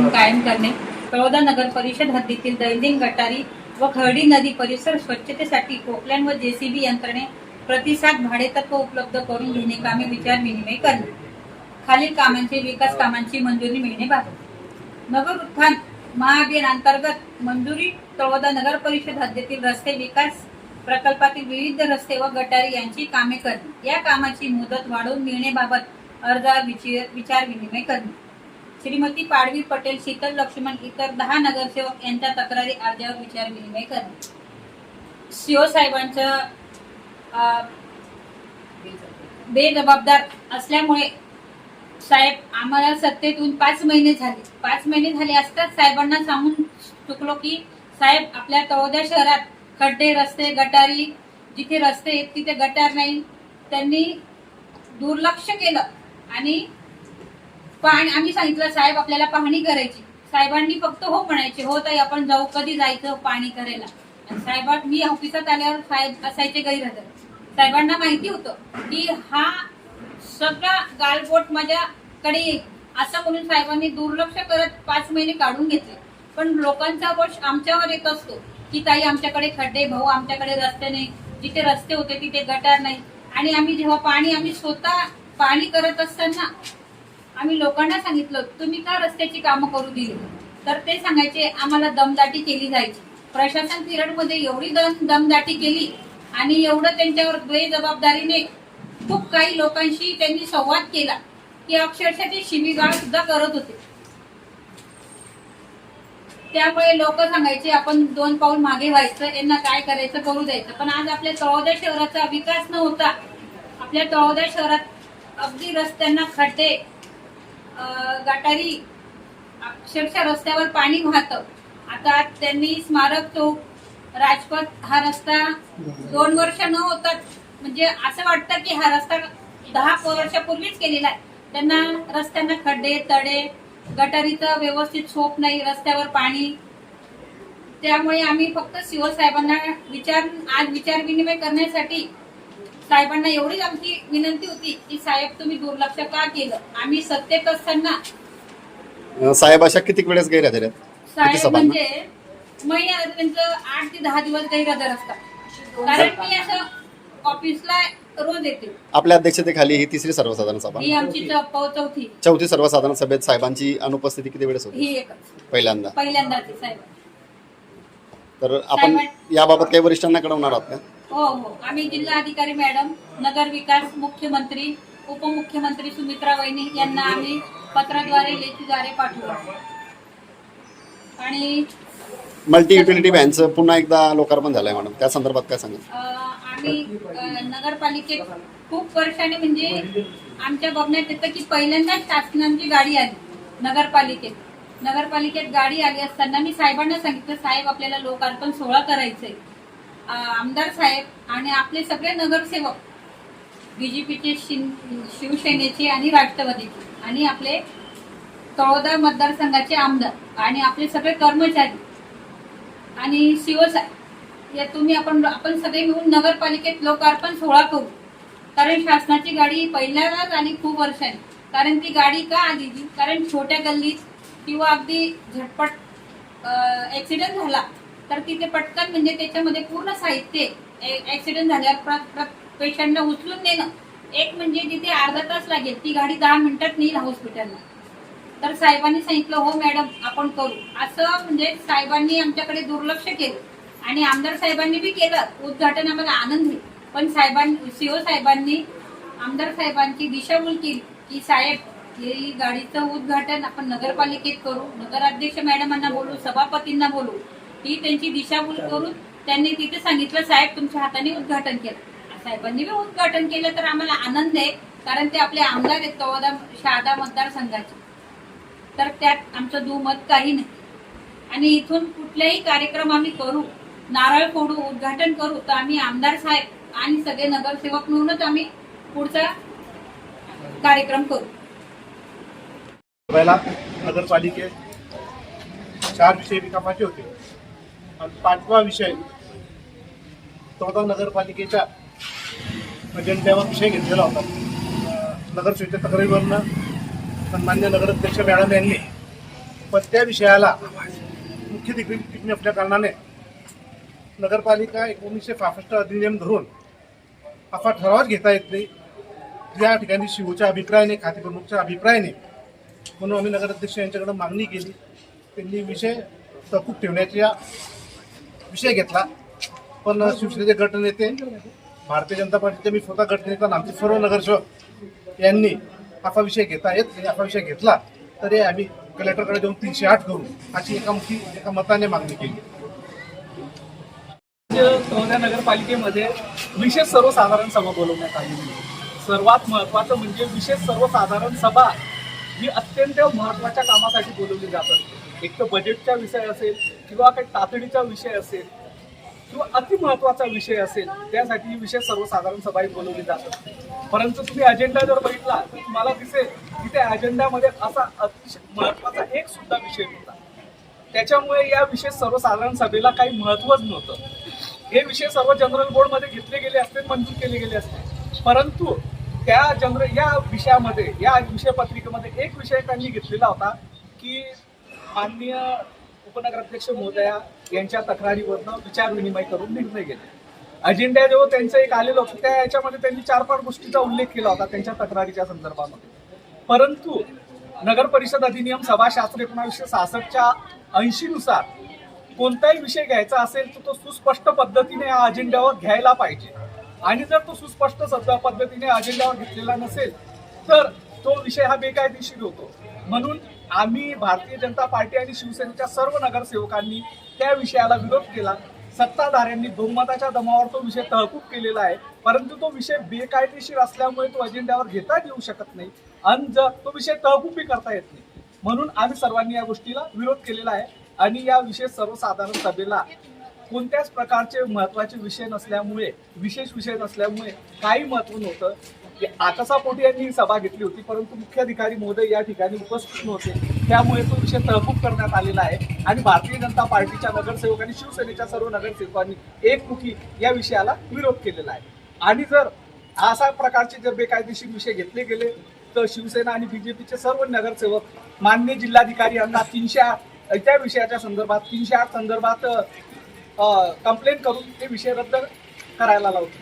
मोहीम कायम करणे, तळोदा नगर परिषद हद्दीतील दैनंदिन गटारी व खर्डी नदी परिसर स्वच्छतेसाठी पोकलँड व जेसीबी यंत्रणे प्रतिसाद भाडेतत्व उपलब्ध करून घेणे कामे विचार विनिमय करणे, खालील कामांचे विकास कामांची मंजुरी मिळण्याबाबत नगर उत्थान महाअभियानांतर्गत मंजुरी तळोदा नगर परिषद हद्दीतील रस्ते विकास प्रकल्पातील विविध रस्ते व गटारी यांची कामे करणे, या कामाची मुदत वाढवून मिळण्याबाबत अर्जावर विचार विनिमय करणे, श्रीमती पाडवी पटेल, शीतल लक्ष्मण इतर 10 नगरसेवक यांच्या तक्रारी अर्जावर विचार विनिमय करणे, सीओ साहेबांचं बेजबाबदार असल्यामुळे साहेब आम्हाला सत्तेतून 5 महिने झाले असताच साहेबांना सांगून चुकलो की साहेब आपल्या तळोदा शहरात खड्डे, रस्ते, गटारी, जिथे रस्ते आहेत तिथे गटार नाही, त्यांनी दुर्लक्ष केलं आणि आम्ही सांगितलं साहेब आपल्याला पाहणी करायची, साहेबांनी फक्त हो म्हणायचे, हो ताई आपण जाऊ, कधी जायचं पाहणी करायला, आणि साहेबांनी मी ऑफिसात आल्यावर साहेब असायचे गैरहजर, साहेबांना माहिती होतं की हा सगळा गालबोट माझ्याकडे येईल असं म्हणून साहेबांनी दुर्लक्ष करत 5 महिने काढून घेतले, पण लोकांचा रोष आमच्यावर येत असतो की ताई आमच्याकडे खड्डे, भाऊ आमच्याकडे रस्ते नाही, जिथे रस्ते होते तिथे गटार नाही, आणि आम्ही जेव्हा आम्ही स्वतः पाणी करत असताना आम्ही लोकांना सांगितलं तुम्ही का रस्त्याची कामं करू दिली, तर ते सांगायचे आम्हाला दमदाटी केली जायची, प्रशासन पिरियडमध्ये एवढी दमदाटी केली आणि एवढं त्यांच्यावर बेजबाबदारीने खूप काही लोकांशी त्यांनी संवाद केला की अक्षरशः ते शिवीगाळ सुद्धा करत होते, त्यामुळे लोक सांगायचे आपण 2 पाऊल मागे व्हायचं, यांना काय करायचं करू द्यायचं, पण आज आपल्या तळोदा शहराचा विकास न होता आपल्या तळोदा शहरात अगदी रस्त्यांना खड्डे, गटारी, अक्षरशः रस्त्यावर पाणी वाहतं, आता त्यांनी स्मारक चौक, राजपथ हा रस्ता 2 वर्ष न होतात, म्हणजे असं वाटतं की हा रस्ता 10 वर्षापूर्वीच केलेला आहे, त्यांना रस्त्यांना खड्डे, तडे, गटारीचं व्यवस्थित सोप नाही, रस्त्यावर पाणी, त्यामुळे आम्ही फक्त सीओ साहेबांना आज विचार विनिमय करण्यासाठी साहेबांना एवढीच आमची विनंती होती की साहेब तुम्ही दुर्लक्ष का केलं, आम्ही सत्तेत असताना साहेब अशा किती वेळेस गैरहजर आहेत, साहेब म्हणजे महिन्यात त्यांचं 8 ते 10 दिवस गैरहजर असतात, कारण मी असं ऑफिसला रोज येते. आपल्या अध्यक्षतेखाली ही 3री सर्वसाधारण सभा, ही आमची चौथी सर्वसाधारण सभेत साहेबांची अनुपस्थिती किती वेळेस होती? ही एकच पहिल्यांदाच साहेब. तर आपण याबाबत काही वरिष्ठांना कळवणार आहात का? हो, आम्ही जिल्हाधिकारी मॅडम, नगर विकास, मुख्यमंत्री, उपमुख्यमंत्री सुमित्रा वहिनी यांना आम्ही पत्राद्वारे, लेखीद्वारे पाठवलं, आणि मल्टी युटिलिटी व्हॅनचं पुन्हा एकदा लोकार्पण झालंय मॅडम, त्या संदर्भात काय सांगा? आम्ही नगरपालिकेत खूप वर्षांनी म्हणजे आमच्या बघण्यात येतं की पहिल्यांदा शासनाची गाडी आली नगरपालिकेत गाडी आली असताना मी साहेबांना सांगितलं साहेब आपल्याला लोकार्पण सोहळा करायचंय, आमदार साहेब आणि आपले सगळे नगरसेवक बीजेपीचे, शिवसेनेचे आणि राष्ट्रवादीचे आणि आपले तळोदा मतदारसंघाचे आमदार आणि आपले सगळे कर्मचारी आणि सीओ साहेब या तुम्ही आपण सगळे मिळून नगरपालिकेत लोकार्पण सोहळा करू, कारण शासनाची गाडी पहिल्यांदाच आली खूप वर्षांनी, कारण ती गाडी का आली, कारण छोट्या गल्लीत किंवा अगदी झटपट ऍक्सिडेंट झाला तर तिथे पटकन म्हणजे त्याच्यामध्ये पूर्ण साहित्य, ऍक्सिडेंट झाल्यावर पेशंटला उचलून नेणं एक म्हणजे जिथे अर्धा तास लागेल ती गाडी 10 मिनिटात नेईल हॉस्पिटलला, तर साहेबांनी सांगितलं हो मॅडम आपण करू, असं म्हणजे साहेबांनी आमच्याकडे दुर्लक्ष केलं आणि आमदार साहेबांनी बी केलं उद्घाटन, आम्हाला आनंद आहे, पण सीओ साहेबांनी आमदार साहेबांची दिशाभूल केली की साहेब ही गाडीचं उद्घाटन आपण नगरपालिकेत करू, नगराध्यक्ष मॅडमांना बोलू, सभापतींना बोलू, ही त्यांची दिशाभूल करून त्यांनी तिथे सांगितलं साहेब तुमच्या हाताने उद्घाटन केलं, साहेबांनी बी उद्घाटन केलं तर आम्हाला आनंद आहे, कारण ते आपले आमदार आहेत तळोदा शहादा मतदारसंघाचे, तर त्यात आमचं दुमत काही नाही, आणि इथून कुठलाही कार्यक्रम आम्ही करू, नारळ फोडू, उद्घाटन करू, तर आम्ही आमदार साहेब आणि सगळे नगरसेवक मिळूनच आम्ही पुढचा कार्यक्रम करू. नगरपालिकेत 4 विषय विकासाचे होते आणि 5वा विषय तळोदा नगरपालिकेच्या अजेंड्यावर विषय घेतलेला होता. नगरसेवकाच्या तक्रारीवरनं सन्मान्य नगराध्यक्ष मॅडम यांनी पण त्या विषयाला मुख्य टिप्पणी असल्या कारणाने नगरपालिका 1965 अधिनियम धरून असा ठरावच घेता येत नाही. या ठिकाणी शिवच्या अभिप्रायाने, खाते प्रमुखच्या अभिप्रायाने, म्हणून आम्ही नगराध्यक्ष यांच्याकडे मागणी केली. त्यांनी विषय तहकूब ठेवण्याचा विषय घेतला. पण शिवसेनेचे गटनेते, भारतीय जनता पार्टीचे मी स्वतः गटनेता आणि आमचे सर्व नगरसेवक यांनी असा विषय घेता येत नाही, असा विषय घेतला तरी आम्ही कलेक्टरकडे जाऊन 308 करू अशी एका मताने मागणी केली. तळोदा नगरपालिकेमध्ये विशेष सर्वसाधारण सभा बोलवण्यात आली. सर्वात महत्त्वाचं म्हणजे विशेष सर्वसाधारण सभा ही अत्यंत महत्त्वाच्या कामासाठी बोलवली जात असते. एक तर बजेटचा विषय असेल किंवा काही तातडीचा विषय असेल किंवा अतिमहत्त्वाचा विषय असेल, त्यासाठी ही विशेष सर्वसाधारण सभा ही बोलवली जात असते. परंतु तुम्ही अजेंडा जर बघितला तर तुम्हाला दिसेल की त्या अजेंड्यामध्ये असा अतिशय महत्त्वाचा एक सुद्धा विषय नव्हता. त्याच्यामुळे या विशेष सर्वसाधारण सभेला काही महत्त्वच नव्हतं. हे विषय सर्व जनरल बोर्डमध्ये घेतले गेले असते, मंजूर केले गेले असते. परंतु या विषयामध्ये, या विषयपत्रिकेमध्ये एक विषय त्यांनी घेतलेला होता की माननीय उपनगराध्यक्ष महोदया यांच्या तक्रारीवरनं विचारविनिमय करून निर्णय घेतले. अजेंडा जो त्यांचं एक आलेलं होतं त्या याच्यामध्ये त्यांनी 4-5 गोष्टीचा उल्लेख केला होता त्यांच्या तक्रारीच्या संदर्भामध्ये. परंतु नगर परिषद अधिनियम सभाशास्त्र 1966च्या 80 नुसार कोणताही विषय घ्यायचा असेल तर तो सुस्पष्ट पद्धतीने या अजेंड्यावर घ्यायला पाहिजे. आणि जर तो सुस्पष्ट पद्धतीने अजेंड्यावर घेतलेला नसेल तर तो विषय हा बेकायदेशीर होतो. म्हणून आम्ही भारतीय जनता पार्टी आणि शिवसेनेच्या सर्व नगरसेवकांनी त्या विषयाला विरोध केला. सत्ताधाऱ्यांनी बहुमताच्या दमावर तो विषय तहकूब केलेला आहे. परंतु तो विषय बेकायदेशीर असल्यामुळे तो अजेंड्यावर घेता येऊ शकत नाही आणि तो विषय तहकूबही करता येत नाही. म्हणून आम्ही सर्वांनी या गोष्टीला विरोध केलेला आहे. आणि या विशेष सर्वसाधारण सभेला कोणत्याच प्रकारचे महत्त्वाचे विषय नसल्यामुळे, विशेष विषय नसल्यामुळे काही महत्त्व नव्हतं. आकसापोटी यांनी ही सभा घेतली होती, परंतु मुख्याधिकारी महोदय या ठिकाणी उपस्थित नव्हते. त्यामुळे तो विषय तहकूब करण्यात आलेला आहे. आणि भारतीय जनता पार्टीच्या नगरसेवकांनी, शिवसेनेच्या सर्व नगरसेवकांनी एकमुखी या विषयाला विरोध केलेला आहे. आणि जर अशा प्रकारचे जर बेकायदेशीर विषय घेतले गेले तर शिवसेना आणि बीजेपीचे सर्व नगरसेवक माननीय जिल्हाधिकारी यांना 308 त्या विषयाच्या संदर्भात 308 संदर्भात कंप्लेंट करून ते विषय रद्द करायला लावतील.